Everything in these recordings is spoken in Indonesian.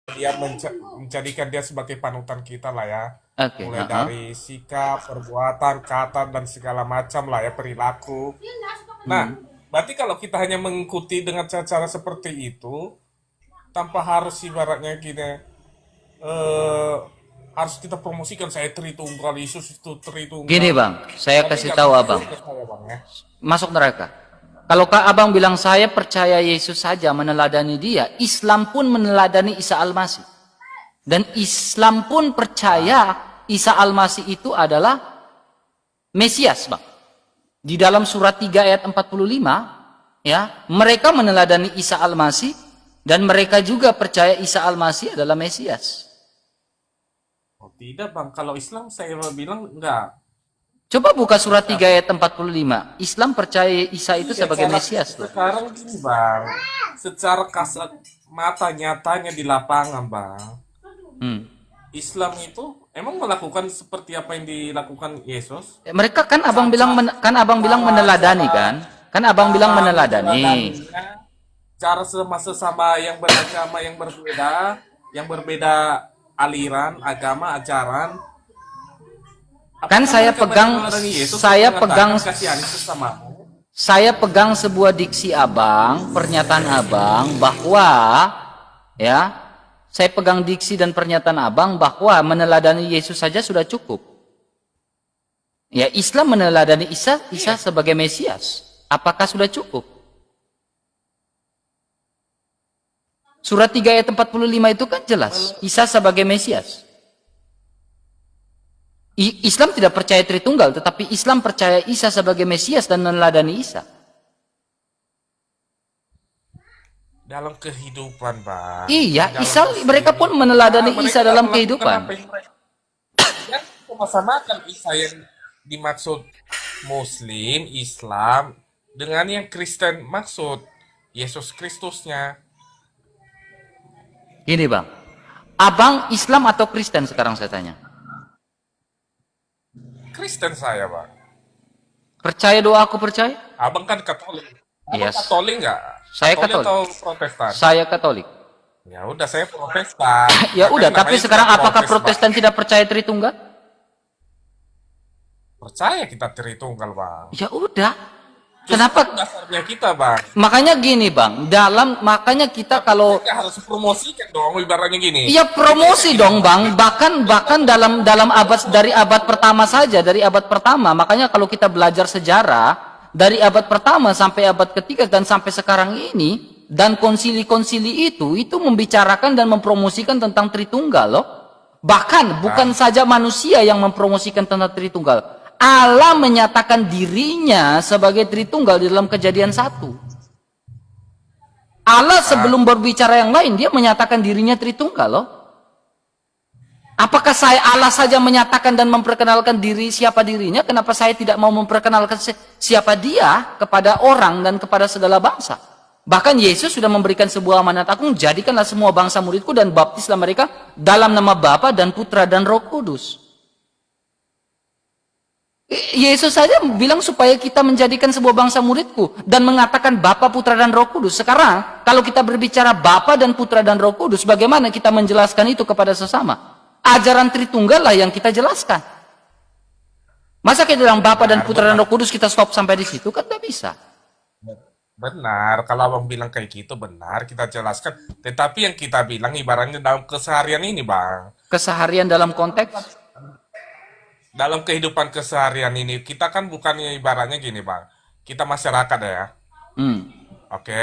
dia menjadikan dia sebagai panutan kita lah ya. Oke, Mulai dari sikap, perbuatan, kata, dan segala macam lah ya, perilaku. Nah, Hmm. berarti kalau kita hanya mengikuti dengan cara-cara seperti itu, tanpa harus ibaratnya gini, eh, harus kita promosikan saya Tritunggal, Yesus itu Gini Tritunggal. bang, saya Berarti kasih nggak tahu masuk abang, surga saya bang ya. masuk neraka. Kalau Kak Abang bilang saya percaya Yesus saja meneladani dia, Islam pun meneladani Isa Al-Masih. Dan Islam pun percaya Isa Al-Masih itu adalah Mesias, Bang. Di dalam surat 3 ayat 45, ya, mereka meneladani Isa Al-Masih dan mereka juga percaya Isa Al-Masih adalah Mesias. Oh tidak bang, kalau Islam saya bilang enggak. Coba buka surat 3 ayat 45. Islam percaya Isa itu Iya, sebagai cara Mesias loh. sekarang gini bang, secara kasat mata nyatanya di lapangan bang, Hmm. Islam itu emang melakukan seperti apa yang dilakukan Yesus. Mereka kan abang bilang Caca, kan abang bilang meneladani cara kan? Kan abang bilang cara meneladani. meneladaninya, cara sama sesama yang beragama yang berbeda aliran, agama, ajaran. Kan Apakah mereka meneladani Yesus yang saya pegang mengatakan kasihani sesamamu? saya pegang sebuah diksi abang, pernyataan abang bahwa ya, saya pegang diksi dan pernyataan abang bahwa meneladani Yesus saja sudah cukup. Ya, Islam meneladani Isa Iya, sebagai Mesias. Apakah sudah cukup? Surat 3 ayat 45 itu kan jelas, Isa sebagai Mesias. Islam tidak percaya Tritunggal, tetapi Islam percaya Isa sebagai Mesias dan meneladani Isa. dalam kehidupan, Bang. Iya, Dalam Isa mereka ini, pun meneladani mereka Isa dalam melakukan kehidupan. apa yang mereka yang sama-samakan Isa yang dimaksud Muslim, Islam dengan yang Kristen maksud Yesus Kristusnya. Gini bang, abang Islam atau Kristen sekarang saya tanya? Kristen saya, Bang. Percaya doa aku percaya? Abang kan Katolik. Abang Yes, Katolik nggak? saya Katolik Katolik. atau Protestan? Saya Katolik. Ya udah saya Protestan. Ya Kan udah, tapi namanya juga sekarang apakah protes, Bang. Protestan tidak percaya Tritunggal? Percaya kita Tritunggal, Bang. Ya udah. Justru Kenapa? dasarnya kita, Bang. Makanya gini bang, makanya kita Tapi kalau kita harus promosikan dong ibaratnya gini. iya Kita yang promosi bilang dong bang, bahkan dalam abad dari abad pertama saja, dari abad pertama. Makanya kalau kita belajar sejarah dari abad pertama sampai abad ketiga dan sampai sekarang ini, dan konsili-konsili itu membicarakan dan mempromosikan tentang Tritunggal loh. Bahkan bukan Bang, saja manusia yang mempromosikan tentang Tritunggal. Allah menyatakan dirinya sebagai Tritunggal di dalam Kejadian 1. Allah Bang, sebelum berbicara yang lain, dia menyatakan dirinya Tritunggal loh. Apakah Allah saja menyatakan dan memperkenalkan siapa dirinya? Kenapa saya tidak mau memperkenalkan siapa dia kepada orang dan kepada segala bangsa? Bahkan Yesus sudah memberikan sebuah amanat agung, jadikanlah semua bangsa muridku dan baptislah mereka dalam nama Bapa dan Putra dan Roh Kudus. Yesus saja bilang supaya kita menjadikan sebuah bangsa muridku dan mengatakan Bapa, Putra dan Roh Kudus. Sekarang kalau kita berbicara Bapa dan Putra dan Roh Kudus, bagaimana kita menjelaskan itu kepada sesama? Ajaran Tritunggal lah yang kita jelaskan. Masa kita bilang Bapa dan benar, Putra dan benar. Roh Kudus kita stop sampai di situ kan tidak bisa. Benar, kalau abang bilang kayak gitu benar, kita jelaskan. Tetapi yang kita bilang ibaratnya dalam keseharian ini, Bang. Keseharian dalam konteks Dalam kehidupan keseharian ini, kita kan bukannya ibaratnya gini, Bang. Kita masyarakat ya, hmm, oke.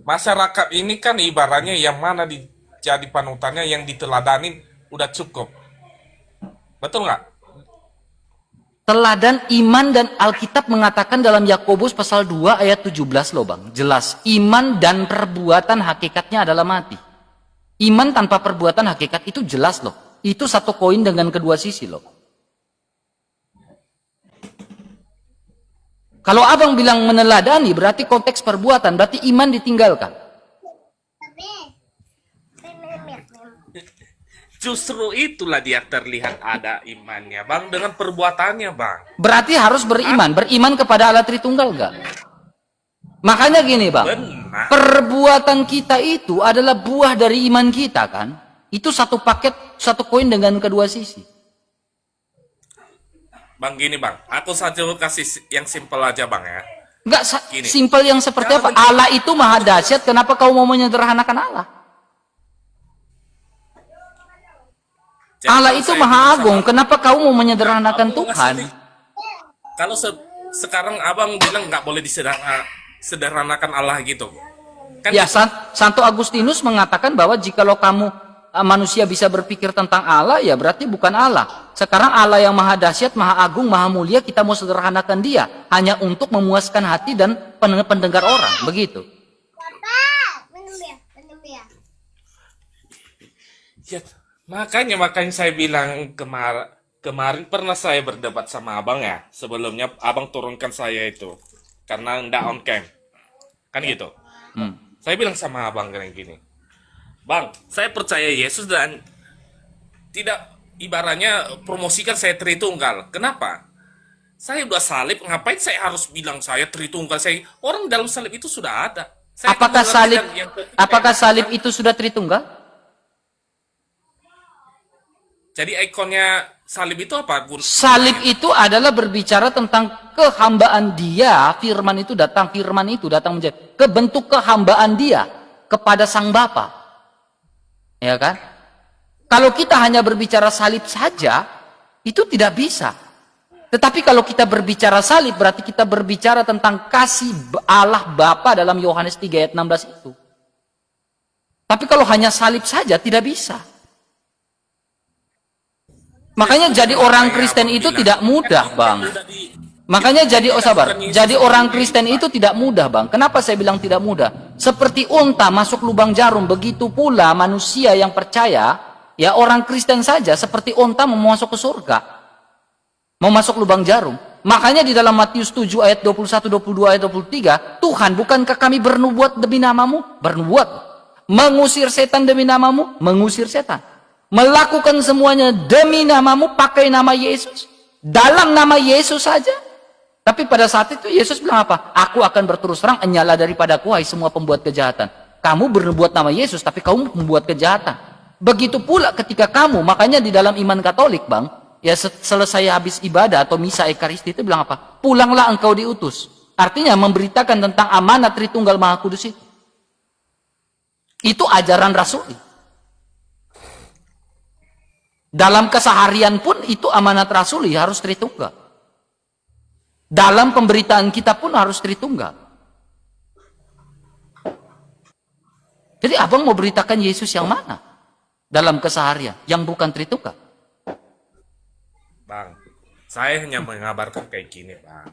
Masyarakat ini kan ibaratnya yang mana jadi panutannya, yang diteladanin udah cukup. Betul nggak? teladan iman dan Alkitab mengatakan dalam Yakobus pasal 2 ayat 17 loh Bang. Jelas, iman dan perbuatan hakikatnya adalah mati. Iman tanpa perbuatan hakikat itu jelas loh. Itu satu koin dengan kedua sisi loh. Kalau abang bilang meneladani berarti konteks perbuatan, berarti iman ditinggalkan. Justru itulah dia terlihat ada imannya, Bang, dengan perbuatannya, Bang. Berarti harus beriman. Beriman kepada Allah Tritunggal enggak? Makanya gini bang, Benar. perbuatan kita itu adalah buah dari iman kita kan? Itu satu paket, satu koin dengan kedua sisi. Bang gini bang, aku saja kasih yang simpel aja bang ya. Enggak Gini. simpel yang seperti apa? Jangan- Allah itu maha dahsyat, kenapa kau mau menyederhanakan Allah? Jadi Allah kalau itu saya maha bilang agung, sama- kenapa kau mau menyederhanakan Abang Tuhan? ngasih- Kalau sekarang abang bilang nggak boleh sederhanakan Allah gitu. Kan Ya, gitu. Santo Agustinus mengatakan bahwa jikalau kamu manusia bisa berpikir tentang Allah, ya berarti bukan Allah. Sekarang Allah yang maha dahsyat, maha agung, maha mulia, kita mau sederhanakan dia hanya untuk memuaskan hati dan pendengar orang, begitu. Ya, makanya saya bilang kemarin pernah saya berdebat sama abang ya. Sebelumnya abang turunkan saya itu karena ndak on cam, kan gitu. Saya bilang sama abang kayak gini, bang, saya percaya Yesus dan tidak ibaratnya promosikan saya Tritunggal. Kenapa? Saya udah salib, ngapain saya harus bilang saya Tritunggal? Saya orang dalam salib itu sudah ada. Saya Apakah mengerti salib dan yang penting apakah saya- salib itu sudah Tritunggal? Jadi ikonnya salib itu apa? Salib itu adalah berbicara tentang kehambaan dia, firman itu datang menjadi kebentuk kehambaan dia kepada Sang Bapa. Ya kan? Kalau kita hanya berbicara salib saja, itu tidak bisa. Tetapi kalau kita berbicara salib, berarti kita berbicara tentang kasih Allah Bapa dalam Yohanes 3 ayat 16 itu. Tapi kalau hanya salib saja, tidak bisa. Makanya jadi orang Kristen itu tidak mudah, Bang. Makanya jadi orang Kristen itu tidak mudah, Bang. Kenapa saya bilang tidak mudah? Seperti unta masuk lubang jarum, begitu pula manusia yang percaya, ya orang Kristen saja seperti unta mau masuk ke surga. Mau masuk lubang jarum. Makanya di dalam Matius 7 ayat 21, 22 ayat 23, Tuhan, bukankah kami bernubuat demi namamu? Bernubuat. Mengusir setan demi namamu? Mengusir setan. Melakukan semuanya demi namamu, pakai nama Yesus. Dalam nama Yesus saja. Tapi pada saat itu Yesus bilang apa? Aku akan berterus terang, enyalah daripadaku, hai semua pembuat kejahatan. Kamu bernubuat nama Yesus, tapi kamu membuat kejahatan. Begitu pula ketika kamu, makanya di dalam iman Katolik, Bang, ya selesai habis ibadah atau misa Ekaristi itu bilang apa? Pulanglah engkau diutus. Artinya memberitakan tentang amanat Tritunggal Maha Kudus itu. Itu ajaran rasuli. Dalam keseharian pun itu amanat rasuli, harus Tritunggal. Dalam pemberitaan kita pun harus Tritunggal. Jadi abang mau beritakan Yesus yang mana? Dalam keseharian, yang bukan Tritunggal. Bang, saya hanya mengabarkan kayak gini, Bang.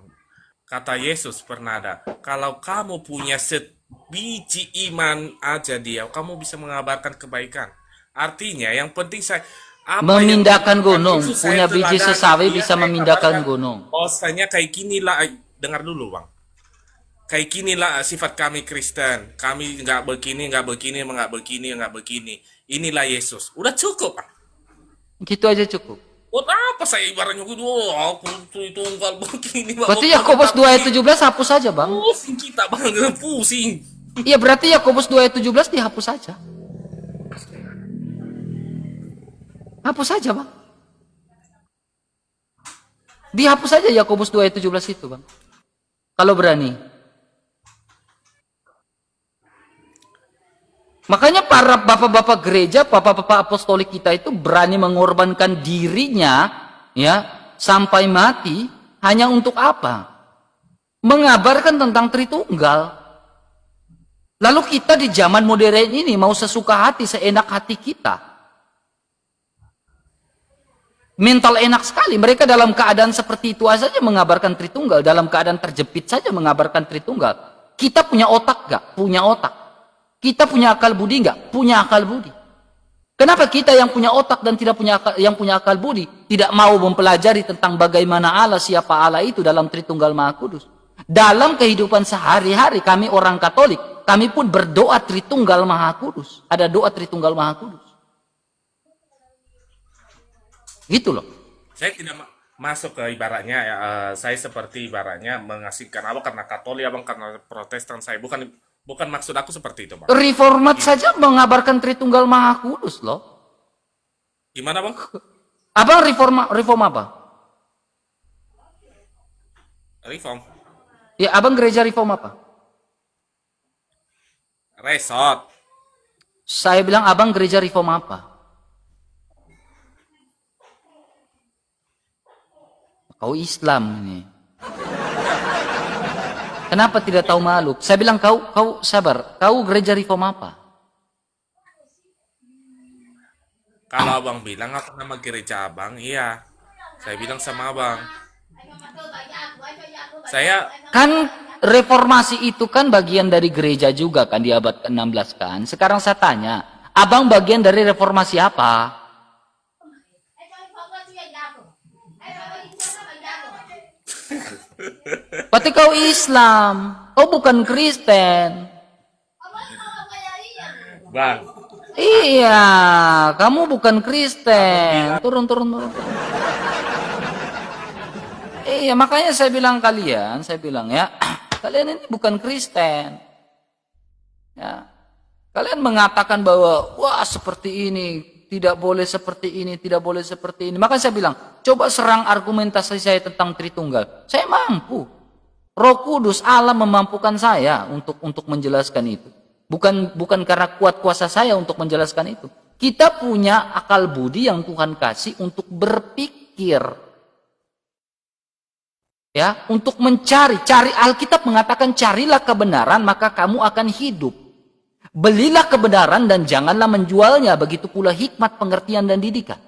Kata Yesus pernah ada, kalau kamu punya sebiji iman aja dia, kamu bisa mengabarkan kebaikan. Artinya, yang penting saya memindahkan gunung, Yesus, punya saya biji teladani, sesawi dia bisa saya memindahkan kabarkan. gunung. Bahwasanya kayak ginilah, dengar dulu, Bang. Kayak ginilah sifat kami Kristen. Kami nggak begini, nggak begini, nggak begini, nggak begini. Inilah Yesus. Udah cukup, Bang. Gitu aja cukup. Buat apa saya ibaratnya aku itu enggak begini. Berarti Yakobus 2 ayat 17 hapus saja, Bang. Pusing kita, Bang. Pusing. Iya, berarti Yakobus 2 ayat 17 dihapus saja. Hapus saja, Bang. Dihapus saja Yakobus 2 ayat 17 itu, Bang. Kalau berani. Makanya para bapak-bapak gereja, bapak-bapak apostolik kita itu berani mengorbankan dirinya ya sampai mati hanya untuk apa? Mengabarkan tentang Tritunggal. Lalu kita di zaman modern ini mau sesuka hati, seenak hati kita. Mental enak sekali. Mereka dalam keadaan seperti itu saja mengabarkan Tritunggal. Dalam keadaan terjepit saja mengabarkan Tritunggal. Kita punya otak gak? Punya otak. Kita punya akal budi nggak? Punya akal budi. Kenapa kita yang punya otak dan tidak punya akal budi tidak mau mempelajari tentang bagaimana Allah, siapa Allah itu dalam Tritunggal Maha Kudus? Dalam kehidupan sehari-hari kami orang Katolik, kami pun berdoa Tritunggal Maha Kudus. Ada doa Tritunggal Maha Kudus. Gitu loh. Saya tidak masuk ke ibaratnya saya seperti ibaratnya mengasingkan abang karena Katolik, abang karena Protestan. Saya bukan maksud aku seperti itu, Bang. Reformat saja mengabarkan Tritunggal Maha Kudus loh. Gimana bang? Abang reform apa? Reform. Ya, abang gereja reform apa? Resort. Saya bilang abang gereja reform apa? Kau Islam ini. Kenapa tidak tahu malu? Saya bilang kau sabar. Kau gereja reform apa? Kalau abang bilang aku nama gereja abang, iya. Saya bilang sama abang. Saya Kan reformasi itu kan bagian dari gereja juga kan di abad ke-16 kan. Sekarang saya tanya, abang bagian dari reformasi apa? Berarti kau Islam, kau bukan Kristen. bang, Iya, kamu bukan Kristen. Turun. Iya, makanya saya bilang ya, kalian ini bukan Kristen. Ya. Kalian mengatakan bahwa, wah seperti ini, tidak boleh seperti ini, tidak boleh seperti ini. Makanya saya bilang, coba serang argumentasi saya tentang Tritunggal. Saya mampu. Roh Kudus, Allah memampukan saya untuk menjelaskan itu. Bukan karena kuat kuasa saya untuk menjelaskan itu. Kita punya akal budi yang Tuhan kasih untuk berpikir. Ya, untuk cari Alkitab mengatakan carilah kebenaran maka kamu akan hidup. Belilah kebenaran dan janganlah menjualnya, begitu pula hikmat, pengertian dan didikan.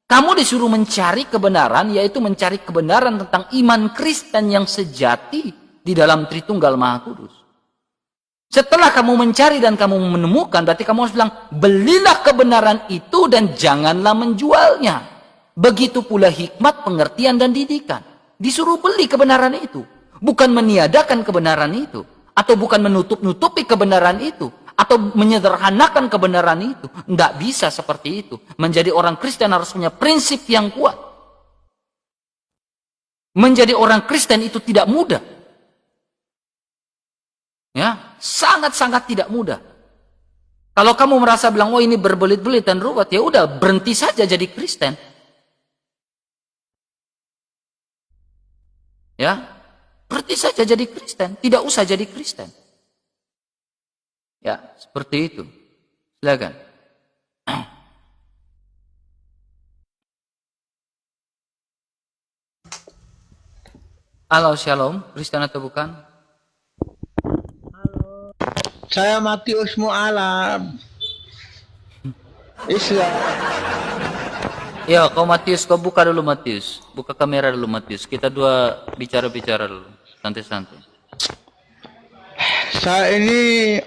Kamu disuruh mencari kebenaran, yaitu mencari kebenaran tentang iman Kristen yang sejati di dalam Tritunggal Maha Kudus. Setelah kamu mencari dan kamu menemukan, berarti kamu harus bilang, belilah kebenaran itu dan janganlah menjualnya. Begitu pula hikmat, pengertian dan didikan. Disuruh beli kebenaran itu. Bukan meniadakan kebenaran itu. Atau bukan menutup-nutupi kebenaran itu. Atau menyederhanakan kebenaran itu. Tidak bisa seperti itu. Menjadi orang Kristen harus punya prinsip yang kuat. Menjadi orang Kristen itu tidak mudah. Ya, sangat-sangat tidak mudah. Kalau kamu merasa bilang, oh ini berbelit-belit dan ruwet, ya udah berhenti saja jadi Kristen. Ya, berhenti saja jadi Kristen, tidak usah jadi Kristen. Ya, seperti itu. Silakan. Halo, Shalom, Kristen atau bukan? Saya Matius Mu'alab. Islam. Ya, kau Matius, kau buka dulu Matius. Buka kamera dulu Matius. Kita dua bicara-bicara dulu. Santai-santai. Saya ini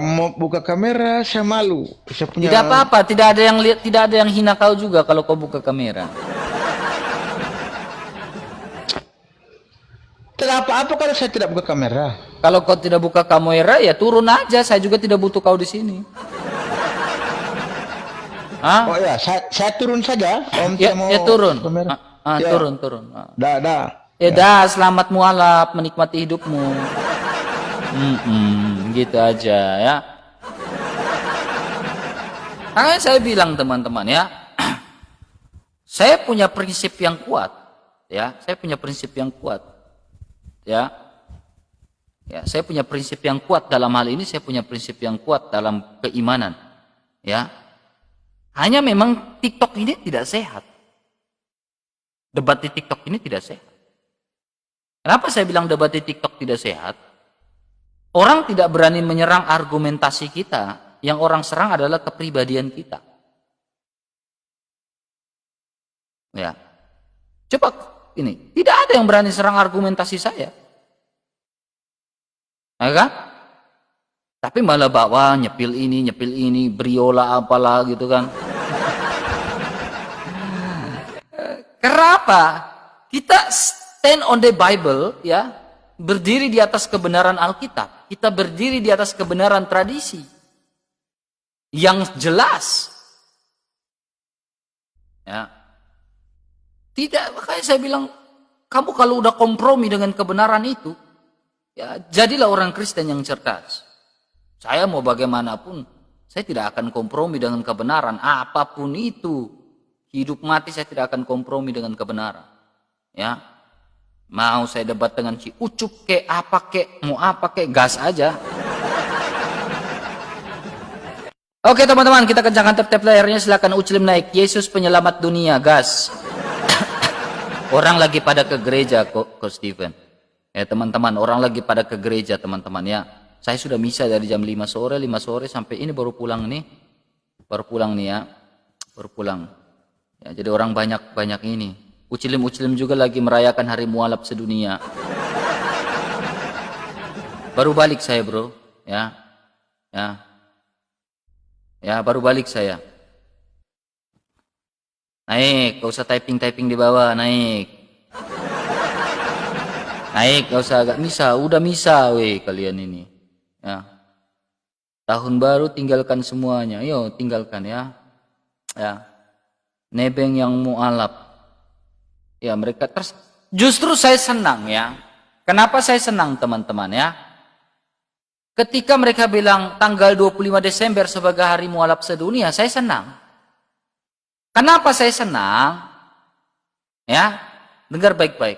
mau buka kamera, saya malu. Saya punya Tidak apa-apa, tidak ada yang lihat, tidak ada yang hina kau juga kalau kau buka kamera. Tidak apa-apa kalau saya tidak buka kamera. Kalau kau tidak buka kamera, ya turun aja. Saya juga tidak butuh kau di sini. Hah? Oh ya, saya turun saja. Om Ya, saya mau ya turun. kamera. Ya. Turun. Dah. Ya dah, selamat mualaf, menikmati hidupmu. Gitu aja ya. Makanya saya bilang teman-teman ya, saya punya prinsip yang kuat, ya. Saya punya prinsip yang kuat, ya. Ya, saya punya prinsip yang kuat dalam hal ini. Saya punya prinsip yang kuat dalam keimanan, ya. Hanya memang TikTok ini tidak sehat. Debat di TikTok ini tidak sehat. Kenapa saya bilang debat di TikTok tidak sehat? Orang tidak berani menyerang argumentasi kita. Yang orang serang adalah kepribadian kita. Ya. Coba ini, tidak ada yang berani serang argumentasi saya. Ya kan? Tapi malah bawa nyepil ini, briola apalah gitu kan. Kenapa? Kita stand on the Bible, ya, berdiri di atas kebenaran Alkitab. Kita berdiri di atas kebenaran tradisi yang jelas. Ya. Tidak, makanya saya bilang, kamu kalau udah kompromi dengan kebenaran itu, ya jadilah orang Kristen yang cerdas. Saya mau bagaimanapun, saya tidak akan kompromi dengan kebenaran apapun itu. Hidup mati saya tidak akan kompromi dengan kebenaran. Ya. Mau saya debat dengan si Ucup kek, apa kek, mau apa kek, gas aja. Oke teman-teman, kita kencangkan tap-tap layarnya, silakan Uclim naik. Yesus penyelamat dunia, gas. Orang lagi pada ke gereja kok Steven. Ya teman-teman, orang lagi pada ke gereja teman-teman ya. Saya sudah misa dari jam 5 sore sampai ini baru pulang nih. Baru pulang nih ya. Baru pulang. Ya, jadi orang banyak ini. Uclim juga lagi merayakan hari mualaf sedunia. Baru balik saya bro. Ya. Ya. Ya baru balik saya. Naik, gak usah typing di bawah, naik. Naik, gak usah agak misa, udah misa weh kalian ini. Ya. Tahun baru tinggalkan semuanya. Yo, tinggalkan ya. Ya. Nebeng yang mualaf. Ya, mereka justru saya senang ya. Kenapa saya senang teman-teman ya? Ketika mereka bilang tanggal 25 Desember sebagai hari mualaf sedunia, saya senang. Kenapa saya senang? Ya, dengar baik-baik.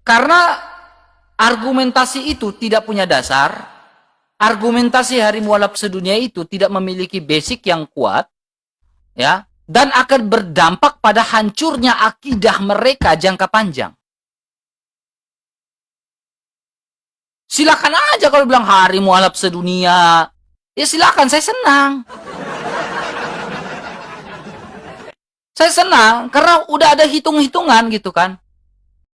Karena argumentasi itu tidak punya dasar. Argumentasi hari mualaf sedunia itu tidak memiliki basic yang kuat. Ya, dan akan berdampak pada hancurnya akidah mereka jangka panjang. Silakan aja kalau bilang hari mualaf sedunia. Ya silakan, saya senang. Saya senang karena udah ada hitung-hitungan gitu kan.